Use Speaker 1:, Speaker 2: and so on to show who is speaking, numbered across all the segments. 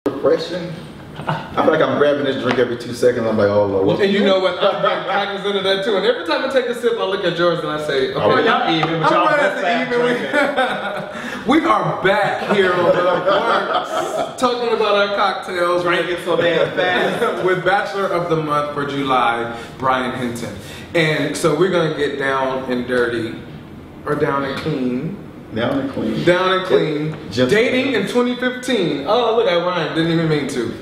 Speaker 1: Refreshing. I feel like I'm grabbing this drink every 2 seconds. I'm like, oh Lord.
Speaker 2: And you know what? I'm very cognizant of that too. And every time I take a sip, I look at yours and I say, okay,
Speaker 3: y'all even, but y'all
Speaker 2: we are back here on the Works, talking about our cocktails.
Speaker 3: Drinking so damn fast.
Speaker 2: With Bachelor of the Month for July, Brian Hinton. And so we're going to get down and dirty, or down and clean.
Speaker 1: Down and clean.
Speaker 2: Down and clean.
Speaker 1: Just
Speaker 2: Dating in 2015. Oh, look at Ryan. Didn't even mean to.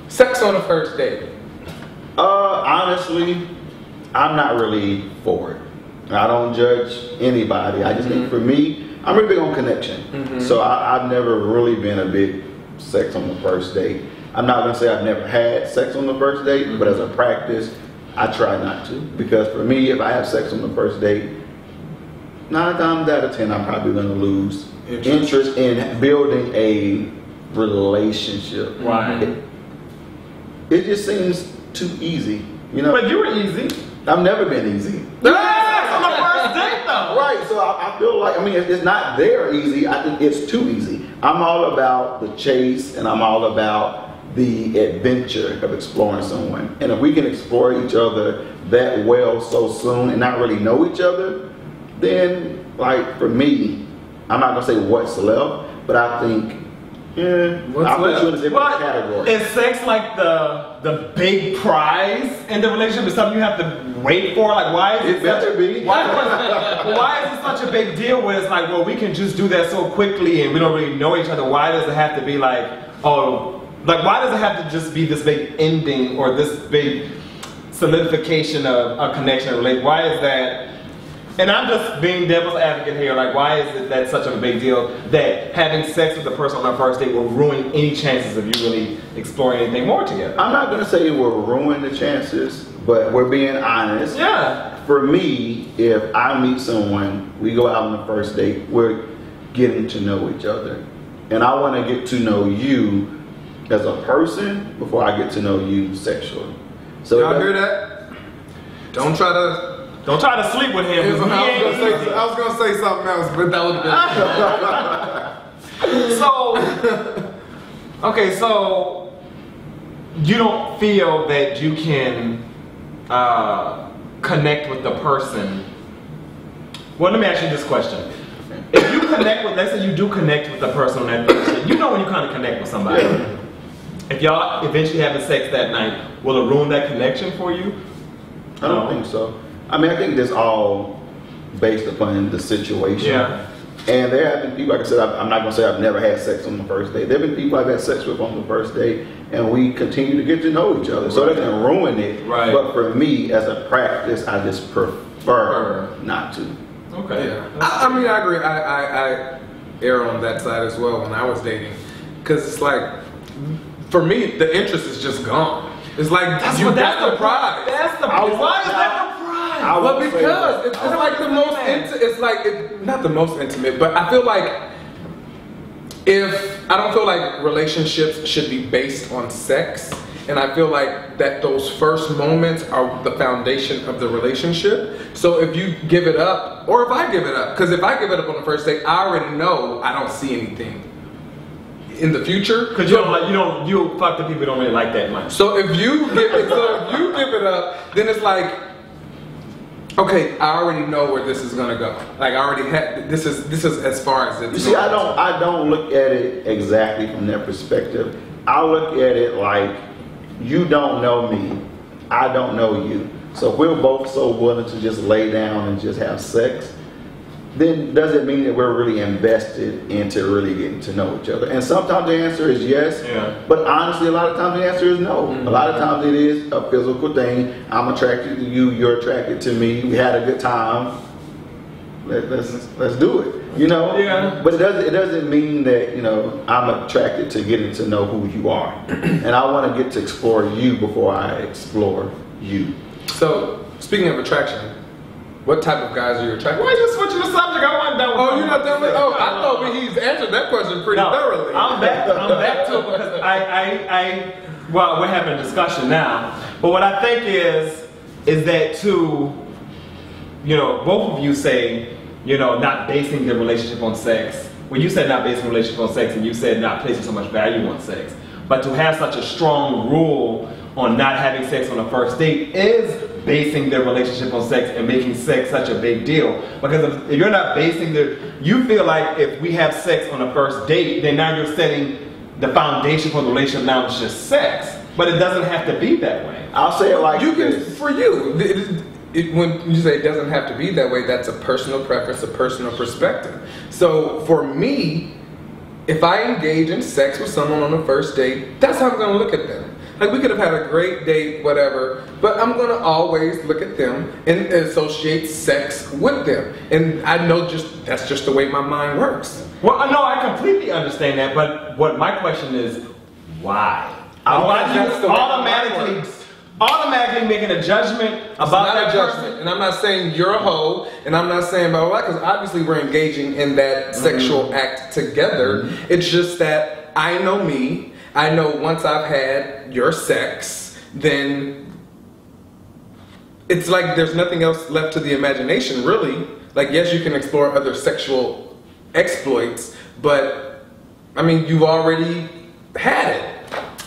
Speaker 2: Sex on a first date.
Speaker 1: Honestly, I'm not really for it. I don't judge anybody. I just think for me, I'm really big on connection. So I've never really been a big sex on the first date. I'm not gonna say I've never had sex on the first date, but as a practice, I try not to. Because for me, if I have sex on the first date, 9 times out of 10, I'm probably gonna lose interest in building a relationship.
Speaker 3: Right.
Speaker 1: It just seems too easy, you know.
Speaker 3: But you were easy.
Speaker 1: I've never been easy.
Speaker 3: Sex on the first date though.
Speaker 1: Right, so I feel like, I mean, it's not there easy. I think it's too easy. I'm all about the chase, and I'm all about the adventure of exploring someone. And if we can explore each other that well so soon and not really know each other, then, like, for me, I'm not gonna say what's left, but I think, I'll put you in a different category.
Speaker 3: Is sex like the big prize in the relationship? Is something you have to wait for? Like, why is it
Speaker 1: better be.
Speaker 3: Why is it such a big deal when it's like, well, we can just do that so quickly and we don't really know each other? Why does it have to be like, oh, like, why does it have to just be this big ending or this big solidification of a connection or relation? Why is that? And I'm just being devil's advocate here, like, why is it that such a big deal that having sex with the person on our first date will ruin any chances of you really exploring anything more together?
Speaker 1: I'm not gonna say it will ruin the chances, but we're being honest.
Speaker 3: Yeah.
Speaker 1: For me, if I meet someone, we go out on the first date, we're getting to know each other. And I wanna get to know you as a person before I get to know you sexually. So
Speaker 2: y'all hear that? Don't try to
Speaker 3: sleep with him.
Speaker 2: I was gonna say something else, but that would be
Speaker 3: So, okay, so you don't feel that you can connect with the person. Well, let me ask you this question. If you connect with, let's say you do connect with the person on that first, you know when you kind of connect with somebody. If y'all eventually having sex that night, will it ruin that connection for you?
Speaker 1: I don't think so. I mean, I think that's all based upon the situation.
Speaker 3: Yeah.
Speaker 1: And there have been people, like I said, I'm not going to say I've never had sex on the first date. There have been people I've had sex with on the first date, and we continue to get to know each other. So that can ruin it.
Speaker 3: Right.
Speaker 1: But for me, as a practice, I just prefer not to.
Speaker 3: Okay.
Speaker 2: Yeah. I mean, I agree. I err on that side as well when I was dating. Because it's like, for me, the interest is just gone. It's like,
Speaker 3: that's
Speaker 2: the
Speaker 3: prize. That's the prize. Why is that the prize?
Speaker 2: Well, because it's like the most it's like not the most intimate, but I feel like I don't feel like relationships should be based on sex, and I feel like that those first moments are the foundation of the relationship. So if you give it up, or if I give it up, because if I give it up on the first date, I already know I don't see anything in the future,
Speaker 3: because you fuck the people who don't really like that much.
Speaker 2: So if you give it up, then it's like, okay, I already know where this is gonna go. Like I already had this is as far as it's.
Speaker 1: You see, I don't look at it exactly from that perspective. I look at it like you don't know me, I don't know you. So if we're both so willing to just lay down and just have sex, then does it mean that we're really invested into really getting to know each other? And sometimes the answer is yes, but honestly, a lot of times the answer is no. A lot of times it is a physical thing. I'm attracted to you, you're attracted to me. We had a good time. Let's do it. You know.
Speaker 3: Yeah.
Speaker 1: But it doesn't mean that I'm attracted to getting to know who you are, and I want to get to explore you before I explore you.
Speaker 2: So speaking of attraction. What type of guys are you attracted to?
Speaker 3: Why are you switching the subject? I wasn't done with
Speaker 2: you're not done with it? Oh, I thought he's answered that question pretty thoroughly.
Speaker 3: I'm back to it because well, we're having a discussion now. But what I think is that too, both of you say, not basing the relationship on sex. Well, you said not basing the relationship on sex, and you said not placing so much value on sex. But to have such a strong rule on not having sex on the first date is basing their relationship on sex and making sex such a big deal. Because if you're not basing you feel like if we have sex on the first date, then now you're setting the foundation for the relationship. Now it's just sex. But it doesn't have to be that way.
Speaker 1: I'll say it like
Speaker 2: this. For you, when you say it doesn't have to be that way, that's a personal preference, a personal perspective. So for me, if I engage in sex with someone on the first date, that's how I'm going to look at them. Like, we could have had a great date, whatever, but I'm going to always look at them and associate sex with them. And I know that's just the way my mind works.
Speaker 3: Well, no, I completely understand that, but what my question is, why? Why do you automatically making a judgment about that person?
Speaker 2: And I'm not saying you're a hoe, and I'm not saying blah, blah, blah, because obviously we're engaging in that sexual act together. It's just that I know me. I know once I've had your sex, then it's like there's nothing else left to the imagination, really. Like, yes, you can explore other sexual exploits, but, I mean, you've already had it.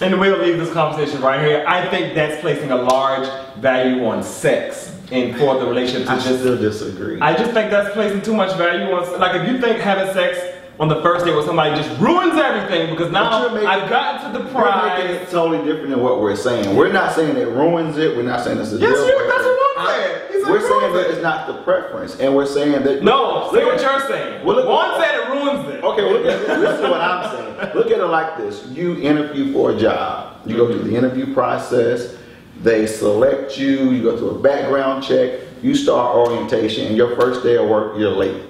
Speaker 3: And we'll leave this conversation right here. I think that's placing a large value on sex and for the relationship to
Speaker 1: still disagree.
Speaker 3: I just think that's placing too much value on, like, if you think having sex on the first date with somebody just ruins everything because now I've gotten to the prize.
Speaker 1: You're making it totally different than what we're saying. We're not saying it ruins it. We're not saying it's a deal breaker.
Speaker 3: Yes, that's what I'm saying.
Speaker 1: We're saying that it's not the preference, and we're saying that
Speaker 3: no. Say what you're saying. One said it ruins it.
Speaker 1: Okay, well, this is what I'm saying. Look at it like this: you interview for a job. You go through the interview process. They select you. You go through a background check. You start orientation, and your first day of work, you're late.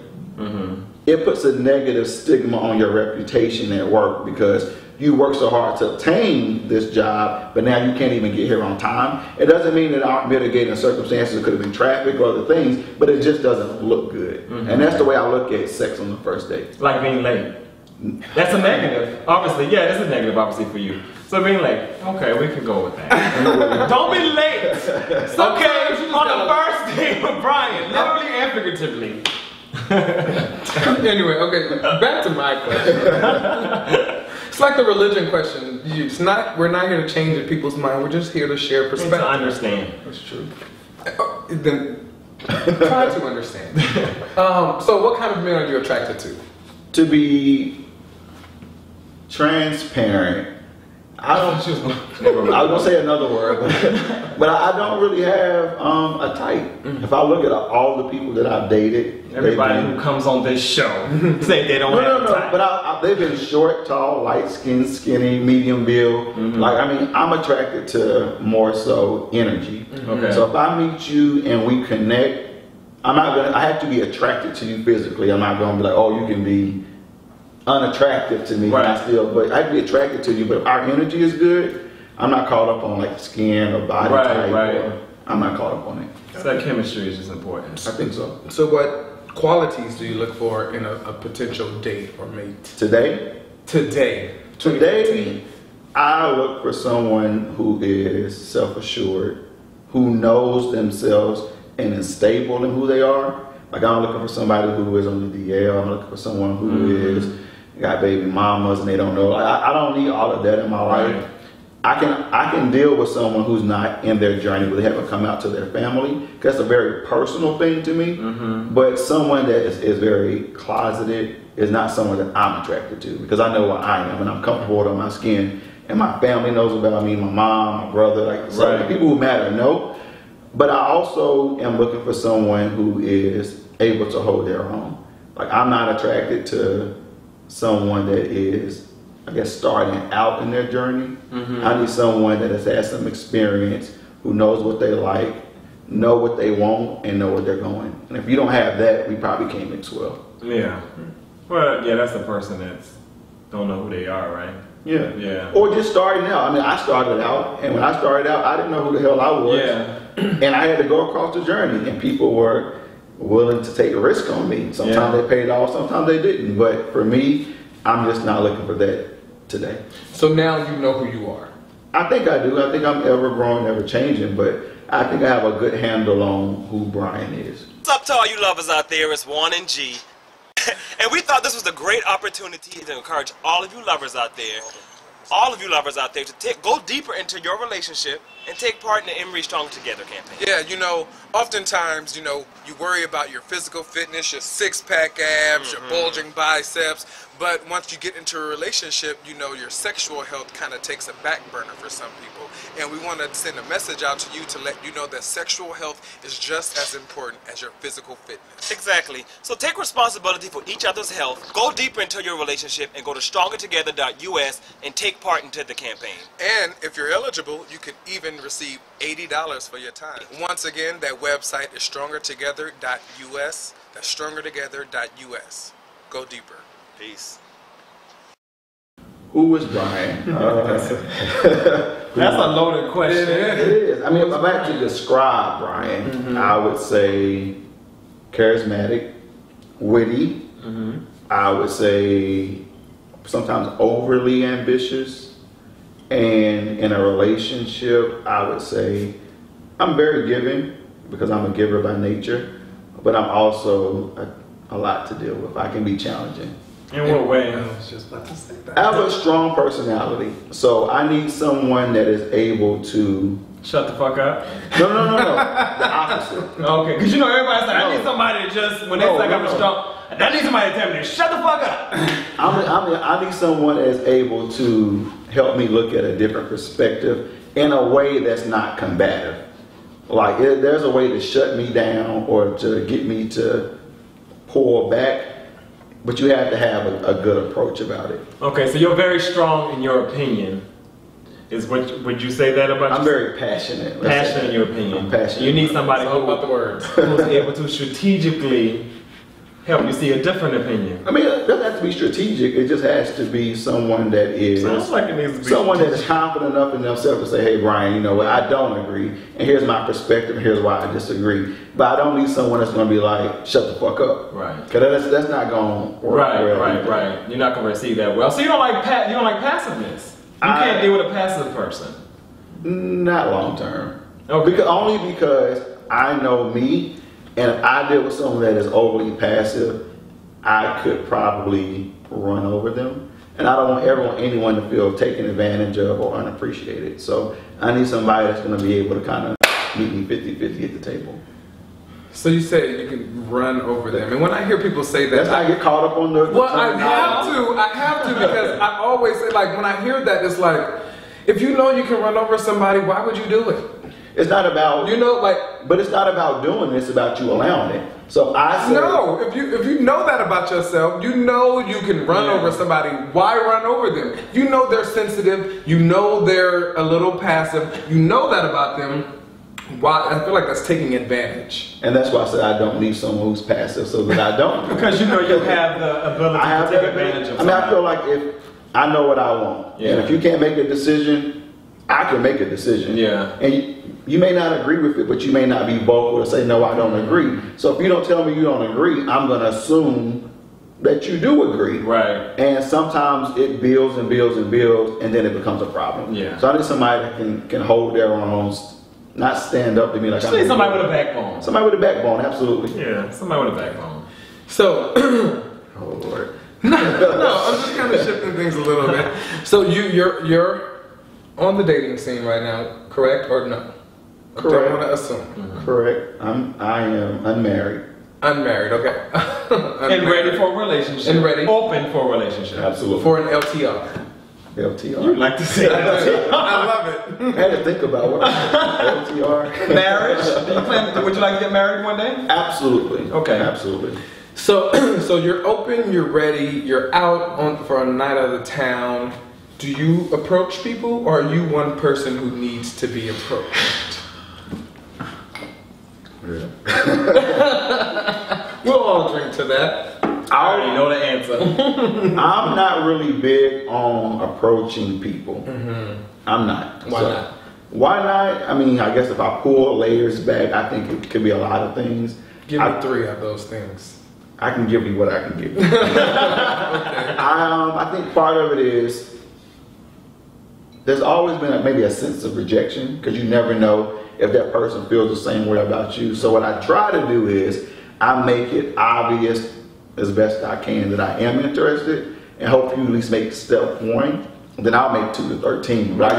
Speaker 1: It puts a negative stigma on your reputation at work because you work so hard to obtain this job, but now you can't even get here on time. It doesn't mean that aren't mitigating circumstances. It could have been traffic or other things, but it just doesn't look good. And that's the way I look at sex on the first date.
Speaker 3: Like being late. That's a negative. Obviously, yeah, that's a negative, obviously, for you. So being late, okay, we can go with that. Don't be late. It's okay on the first date with Brian, literally and figuratively.
Speaker 2: Anyway, okay, back to my question. It's like the religion question. We're not here to change people's mind. We're just here to share perspective.
Speaker 3: To understand.
Speaker 2: That's true. Then try to understand. So what kind of men are you attracted to?
Speaker 1: To be transparent. I was gonna say another word, but I don't really have a type. If I look at all the people that I've dated,
Speaker 3: everybody who comes on this show say they don't have a type.
Speaker 1: But they've been short, tall, light skinned, skinny, medium build. Like, I mean, I'm attracted to more so energy. So if I meet you and we connect, I have to be attracted to you physically. I'm not gonna be like, oh, you can be unattractive to me, but I'd be attracted to you. But if our energy is good, I'm not caught up on like skin or body type. Or, I'm not caught up on it.
Speaker 3: So that chemistry is just important.
Speaker 1: I think so.
Speaker 2: So what qualities do you look for in a potential date or mate?
Speaker 1: Today, I look for someone who is self-assured, who knows themselves and is stable in who they are. Like, I'm looking for somebody who is on the DL. I'm looking for someone who is got baby mamas and they don't know. I don't need all of that in my life. I can deal with someone who's not in their journey, where they haven't come out to their family. That's a very personal thing to me. But someone that is very closeted is not someone that I'm attracted to, because I know what I am and I'm comfortable with my skin, and my family knows about me, my mom, my brother, like the people who matter know. But I also am looking for someone who is able to hold their own. Like, I'm not attracted to someone that is, I guess, starting out in their journey. I need someone that has had some experience, who knows what they like, know what they want, and know where they're going. And if you don't have that, we probably can't mix well.
Speaker 3: Yeah. Well, yeah, that's the person that's don't know who they are, right?
Speaker 1: Yeah. Or just starting out. I mean, I started out, and when I started out, I didn't know who the hell I was. And I had to go across the journey, and people were willing to take a risk on me. Sometimes they paid off, sometimes they didn't. But for me, I'm just not looking for that today.
Speaker 2: So now you know who you are.
Speaker 1: I think I do. I think I'm ever growing, ever changing, but I think I have a good handle on who Brian is.
Speaker 4: What's up to all you lovers out there? It's Juan and G. And we thought this was a great opportunity to encourage all of you lovers out there all of you lovers out there to go deeper into your relationship and take part in the Emory Strong Together campaign.
Speaker 2: Yeah, oftentimes, you worry about your physical fitness, your six-pack abs, your bulging biceps, but once you get into a relationship, your sexual health kind of takes a back burner for some people. And we want to send a message out to you to let you know that sexual health is just as important as your physical fitness.
Speaker 4: Exactly. So take responsibility for each other's health, go deeper into your relationship, and go to strongertogether.us and take part into the campaign.
Speaker 2: And if you're eligible, you can even receive $80 for your time. Once again, that website is strongertogether.us. That's strongertogether.us. Go deeper.
Speaker 4: Peace.
Speaker 1: Who is Brian?
Speaker 3: That's a loaded question.
Speaker 1: It is. I mean, if I had to describe Brian, I would say charismatic, witty. I would say sometimes overly ambitious. And in a relationship, I would say I'm very giving because I'm a giver by nature, but I'm also a lot to deal with. I can be challenging.
Speaker 3: In what way?
Speaker 2: I was just about to say that.
Speaker 1: I have a strong personality, so I need someone that is able to...
Speaker 3: Shut the fuck up?
Speaker 1: No. The opposite.
Speaker 3: Okay, because everybody's like, I need somebody to just, when they say I'm strong, I need somebody to tell me to shut the fuck up.
Speaker 1: I need someone that is able to help me look at a different perspective in a way that's not combative. Like, there's a way to shut me down or to get me to pull back, but you have to have a good approach about it.
Speaker 3: Okay, so you're very strong in your opinion. Would you say that about
Speaker 1: I'm
Speaker 3: yourself?
Speaker 1: very passionate.
Speaker 3: Passionate in your opinion.
Speaker 1: I'm passionate.
Speaker 3: You need somebody
Speaker 2: It's all about the words.
Speaker 3: who's able to strategically help you see a different opinion.
Speaker 1: I mean, it doesn't have to be strategic. It just has to be someone that is
Speaker 3: Sounds like it needs to be
Speaker 1: someone that is confident enough in themselves to say, "Hey, Brian, you know what? I don't agree, and here's my perspective. And here's why I disagree." But I don't need someone that's going to be like, "Shut the fuck up,"
Speaker 3: Right.
Speaker 1: Because that's not going to work.
Speaker 3: Right. You're not going to receive that well. So you don't like passiveness. You can't deal with a passive person.
Speaker 1: Not long term.
Speaker 3: Okay.
Speaker 1: Only because I know me, and if I deal with someone that is overly passive, I could probably run over them. And I don't want anyone to feel taken advantage of or unappreciated. So I need somebody that's going to be able to kind of meet me 50-50 at the table.
Speaker 2: So you say you can run over them. And when I hear people say that,
Speaker 1: That's how I get caught up on the
Speaker 2: well, I have to because I always say, like, when I hear that, it's like, if you know you can run over somebody, why would you do it?
Speaker 1: It's not about,
Speaker 2: but
Speaker 1: it's not about doing it, it's about you allowing it. So I say,
Speaker 2: no, if you know that about yourself, you know you can run over somebody. Why run over them? You know they're sensitive. You know they're a little passive. You know that about them. Why? I feel like that's taking advantage.
Speaker 1: And that's why I said I don't need someone who's passive so that I don't.
Speaker 3: Because you have the ability to take advantage of
Speaker 1: I feel like if I know what I want, and if you can't make a decision, I can make a decision.
Speaker 3: Yeah.
Speaker 1: And you may not agree with it, but you may not be vocal or say, no, I don't agree. So if you don't tell me you don't agree, I'm going to assume that you do agree.
Speaker 3: Right.
Speaker 1: And sometimes it builds and builds and builds, and then it becomes a problem.
Speaker 3: Yeah.
Speaker 1: So I need somebody that can hold their own, not stand up to me like
Speaker 3: I need somebody with a backbone.
Speaker 1: Somebody with a backbone, absolutely.
Speaker 3: Yeah, somebody with a backbone.
Speaker 2: So,
Speaker 1: oh Lord.
Speaker 2: no, I'm just kind of shifting things a little bit. So you're on the dating scene right now, correct or no?
Speaker 1: Correct.
Speaker 2: I don't want to assume.
Speaker 1: Correct. I am unmarried.
Speaker 2: Unmarried, okay.
Speaker 3: And ready for a relationship.
Speaker 2: And ready.
Speaker 3: Open for a relationship.
Speaker 1: Absolutely.
Speaker 2: For an LTR.
Speaker 1: LTR.
Speaker 3: You like to say LTR.
Speaker 2: I love it.
Speaker 1: I had to think about what LTR.
Speaker 3: Marriage? Would you like to get married one day?
Speaker 1: Absolutely.
Speaker 3: Okay.
Speaker 1: Absolutely.
Speaker 2: So you're open, you're ready, you're out for a night out of town. Do you approach people, or are you one person who needs to be approached?
Speaker 1: Yeah.
Speaker 2: We'll all drink to that.
Speaker 3: I already know the answer.
Speaker 1: I'm not really big on approaching people. I'm not.
Speaker 2: Why not?
Speaker 1: Why not? I mean, I guess if I pull layers back, I think it could be a lot of things.
Speaker 2: Give me 3 of those things.
Speaker 1: I can give you what I can give you.
Speaker 2: Okay.
Speaker 1: I think part of it is there's always been maybe a sense of rejection because you never know if that person feels the same way about you. So what I try to do is I make it obvious as best I can that I am interested and hope you at least make step 1 then I'll make 2 to 13. But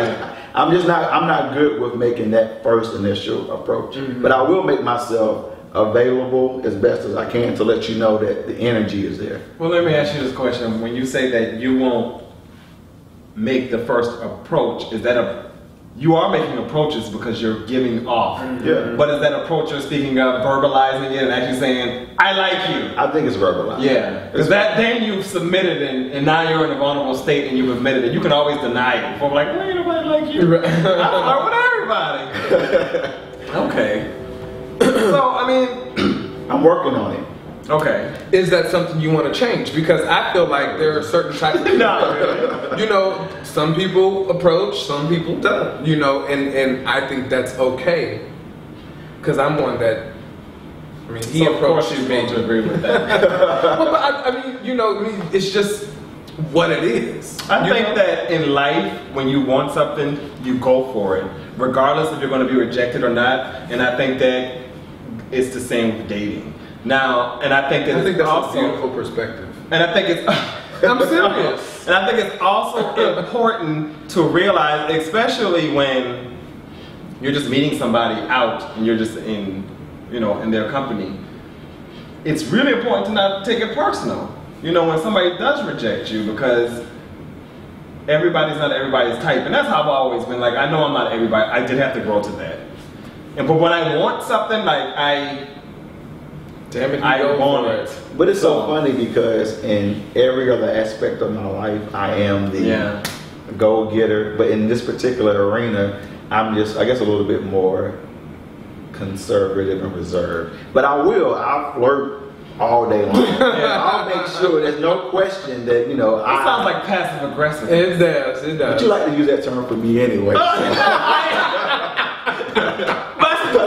Speaker 1: I'm not good with making that first initial approach. But I will make myself available as best as I can to let you know that the energy is there.
Speaker 3: Well, let me ask you this question. When you say that you won't make the first approach, is that you are making approaches because you're giving off.
Speaker 1: Yeah.
Speaker 3: But is that approach you're speaking of verbalizing it and actually saying, I like you?
Speaker 1: I think it's verbalized.
Speaker 3: Yeah. Because then you've submitted and now you're in a vulnerable state and you've admitted it. You can always deny it. Before like, well, ain't nobody like you. I flirt with everybody. Okay. So, I mean,
Speaker 1: I'm working on it.
Speaker 3: Okay.
Speaker 2: Is that something you want to change? Because I feel like there are certain types of people.
Speaker 3: Not really.
Speaker 2: You know, some people approach, some people don't. You know, and I think that's okay. Because I'm one that, I mean, he approaches me.
Speaker 3: To agree with that.
Speaker 2: Well, but I mean, you know, it's just what it is.
Speaker 3: I think that in life, when you want something, you go for it, regardless if you're going to be rejected or not. And I think that it's the same with dating. Now, and I think that
Speaker 2: that's
Speaker 3: also
Speaker 2: a beautiful perspective.
Speaker 3: And I think it's
Speaker 2: I'm serious.
Speaker 3: And I think it's also important to realize, especially when you're just meeting somebody out and you're just in their company, it's really important to not take it personal. You know, when somebody does reject you, because everybody's not everybody's type, and that's how I've always been. Like, I know I'm not everybody. I did have to grow to that. But when I want something, like I want it.
Speaker 1: But it's so funny because in every other aspect of my life, I am the go-getter. But in this particular arena, I'm just, I guess, a little bit more conservative and reserved. But I'll flirt all day long. I'll make sure there's no question that, it
Speaker 3: sounds like passive aggressive.
Speaker 2: It does.
Speaker 1: But you like to use that term for me anyway.
Speaker 3: But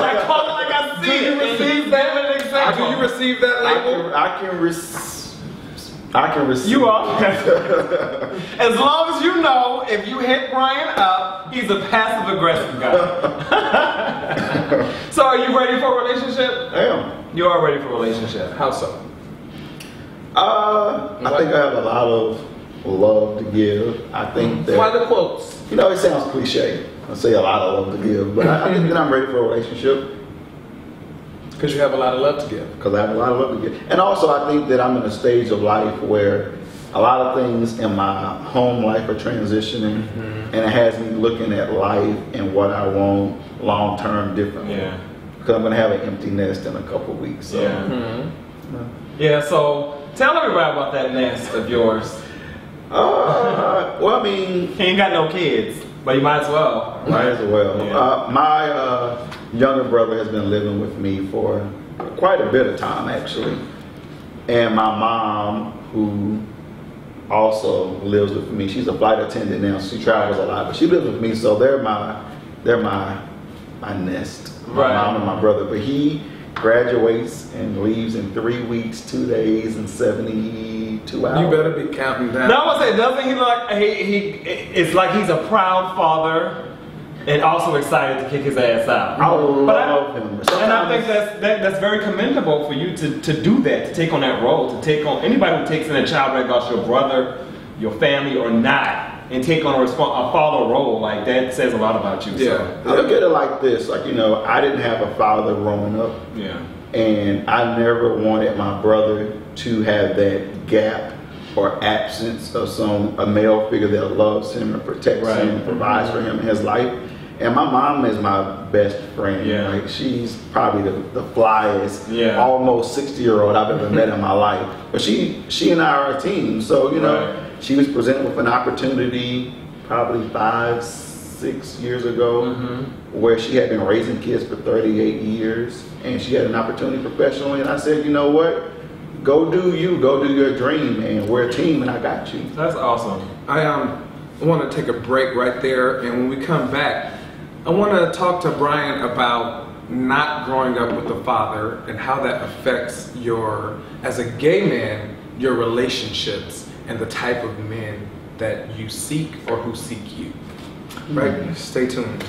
Speaker 3: I call it like I see it.
Speaker 2: Do you receive that label?
Speaker 1: I can receive.
Speaker 3: You are. As long as you know, if you hit Brian up, he's a passive aggressive guy. So, are you ready for a relationship?
Speaker 1: I am.
Speaker 3: You are ready for a relationship.
Speaker 2: How so?
Speaker 1: I think I have a lot of love to give. I think that.
Speaker 2: Why the quotes?
Speaker 1: It sounds cliche. I say a lot of love to give, but I think that I'm ready for a relationship.
Speaker 2: Because you have a lot of love to give.
Speaker 1: Because I have a lot of love to give. And also I think that I'm in a stage of life where a lot of things in my home life are transitioning, and it has me looking at life and what I want long term differently.
Speaker 3: Yeah.
Speaker 1: Because I'm going to have an empty nest in a couple of weeks. So.
Speaker 3: Yeah, so tell everybody about that nest of yours.
Speaker 1: Well, I mean,
Speaker 3: he ain't got no kids, but you might as well.
Speaker 1: Might as well.
Speaker 3: Yeah.
Speaker 1: My younger brother has been living with me for quite a bit of time, actually. And my mom, who also lives with me, she's a flight attendant now, so she travels a lot, but she lives with me, so they're my nest. My mom and my brother. But he graduates and leaves in 3 weeks, 2 days, and 72 hours.
Speaker 2: You better be counting down.
Speaker 3: No, I was gonna say, doesn't he look? It's like he's a proud father and also excited to kick his ass out.
Speaker 1: I love him.
Speaker 3: And I think that's very commendable for you to do that, to take on that role, to take on anybody who takes in a child, regardless your brother, your family, or not, and take on a father role. Like, that says a lot about you.
Speaker 2: Yeah.
Speaker 3: So.
Speaker 1: I look at it like this, I didn't have a father growing up.
Speaker 3: Yeah.
Speaker 1: And I never wanted my brother to have that gap or absence of a male figure that loves him and protects him and provides for him in his life. And my mom is my best friend.
Speaker 3: Yeah.
Speaker 1: Like, she's probably the flyest, almost 60-year-old I've ever met in my life. But she and I are a team. So, she was presented with an opportunity probably 5-6 years ago where she had been raising kids for 38 years. And she had an opportunity professionally. And I said, you know what? Go do you. Go do your dream. And we're a team, and I got you.
Speaker 3: That's awesome.
Speaker 2: I want to take a break right there. And when we come back, I want to talk to Brian about not growing up with a father and how that affects as a gay man, your relationships and the type of men that you seek or who seek you. Right? Stay tuned.